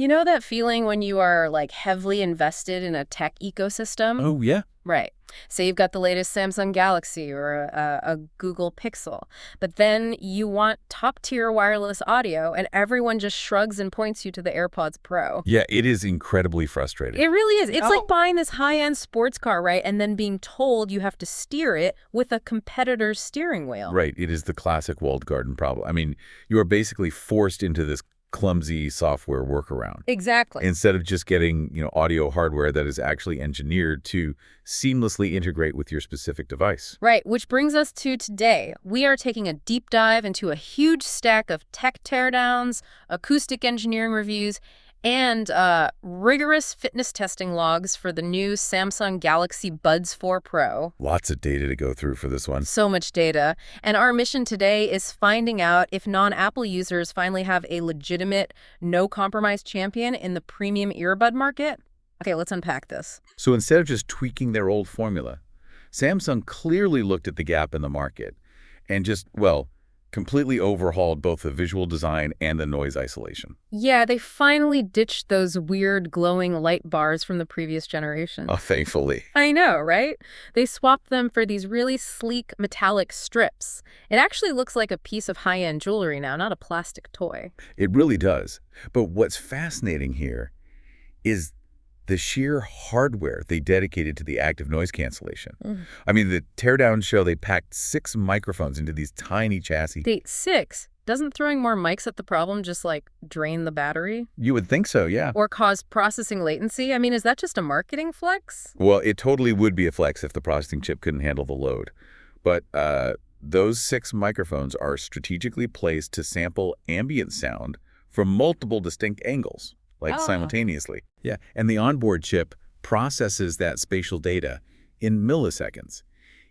You know that feeling when you are like heavily invested in a tech ecosystem? Oh, yeah? Right. Say you've got the latest Samsung Galaxy or a Google Pixel, but then you want top-tier wireless audio and everyone just shrugs and points you to the AirPods Pro. Yeah, it is incredibly frustrating. It really is. It's like Oh. buying this high-end sports car, right? And then being told you have to steer it with a competitor's steering wheel. Right. It is the classic walled garden problem. I mean, you are basically forced into this clumsy software workaround. Exactly. Instead of just getting, audio hardware that is actually engineered to seamlessly integrate with your specific device. Right, which brings us to today. We are taking a deep dive into a huge stack of tech teardowns, acoustic engineering reviews, and rigorous fitness testing logs for the new Samsung Galaxy Buds4 Pro. Lots of data to go through for this one. So much data. And our mission today is finding out if non-Apple users finally have a legitimate, no-compromise champion in the premium earbud market. Okay, let's unpack this. So instead of just tweaking their old formula, Samsung clearly looked at the gap in the market and just, completely overhauled both the visual design and the noise isolation. Yeah, they finally ditched those weird glowing light bars from the previous generation. Oh, thankfully. I know, right? They swapped them for these really sleek metallic strips. It actually looks like a piece of high-end jewelry now, not a plastic toy. It really does. But what's fascinating here is the sheer hardware they dedicated to the active noise cancellation. I mean, the teardown show they packed 6 microphones into these tiny chassis. Date 6. Doesn't throwing more mics at the problem just, drain the battery? You would think so, yeah. Or cause processing latency? I mean, is that just a marketing flex? Well, it totally would be a flex if the processing chip couldn't handle the load. But those 6 microphones are strategically placed to sample ambient sound from multiple distinct angles, simultaneously. Yeah, and the onboard chip processes that spatial data in milliseconds.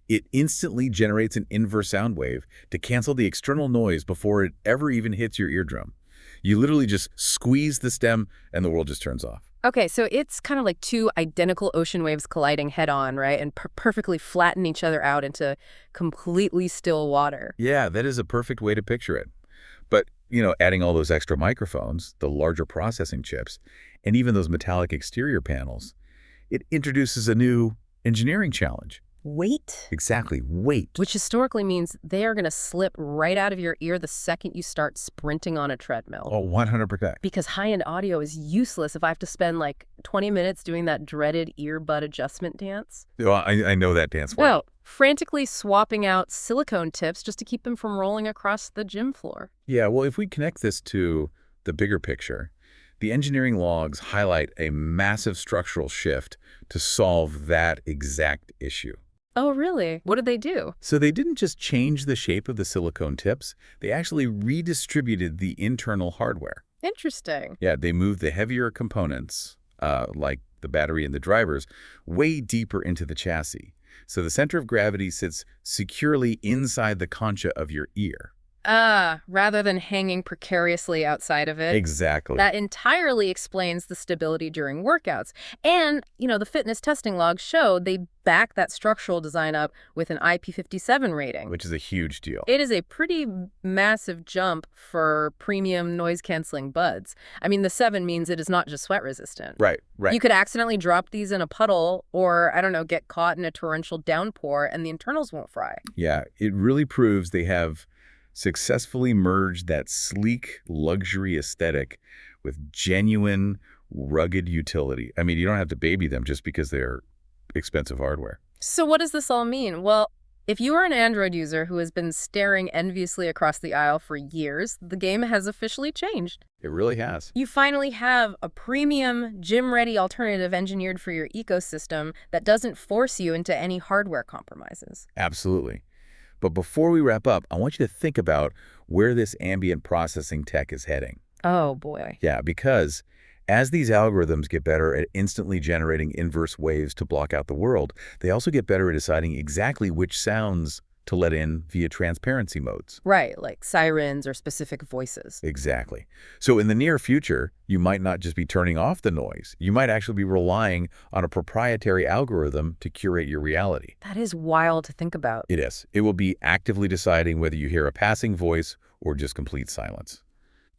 It instantly generates an inverse sound wave to cancel the external noise before it ever even hits your eardrum. You literally just squeeze the stem and the world just turns off. Okay, so it's kind of like 2 identical ocean waves colliding head-on, right? And perfectly flatten each other out into completely still water. Yeah, that is a perfect way to picture it. But, adding all those extra microphones, the larger processing chips, and even those metallic exterior panels, it introduces a new engineering challenge. Weight? Exactly, weight. Which historically means they are going to slip right out of your ear the second you start sprinting on a treadmill. Oh, 100%. Because high-end audio is useless if I have to spend 20 minutes doing that dreaded earbud adjustment dance. Well, I know that dance well. Well, frantically swapping out silicone tips just to keep them from rolling across the gym floor. Yeah, well, if we connect this to the bigger picture, the engineering logs highlight a massive structural shift to solve that exact issue. Oh, really? What did they do? So they didn't just change the shape of the silicone tips, they actually redistributed the internal hardware. Interesting. Yeah, they moved the heavier components, like the battery and the drivers, way deeper into the chassis. So the center of gravity sits securely inside the concha of your ear. Rather than hanging precariously outside of it. Exactly. That entirely explains the stability during workouts. And, the fitness testing logs show they back that structural design up with an IP57 rating. Which is a huge deal. It is a pretty massive jump for premium noise-canceling buds. I mean, the 7 means it is not just sweat-resistant. Right. You could accidentally drop these in a puddle or, get caught in a torrential downpour and the internals won't fry. Yeah, it really proves they have successfully merged that sleek luxury aesthetic with genuine, rugged utility. I mean, you don't have to baby them just because they're expensive hardware. So what does this all mean? Well, if you are an Android user who has been staring enviously across the aisle for years, the game has officially changed. It really has. You finally have a premium, gym-ready alternative engineered for your ecosystem that doesn't force you into any hardware compromises. Absolutely. But before we wrap up, I want you to think about where this ambient processing tech is heading. Oh, boy. Yeah, because as these algorithms get better at instantly generating inverse waves to block out the world, they also get better at deciding exactly which sounds to let in via transparency modes. Right, like sirens or specific voices. Exactly. So in the near future, you might not just be turning off the noise. You might actually be relying on a proprietary algorithm to curate your reality. That is wild to think about. It is. It will be actively deciding whether you hear a passing voice or just complete silence.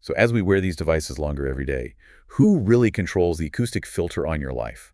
So as we wear these devices longer every day, Who really controls the acoustic filter on your life?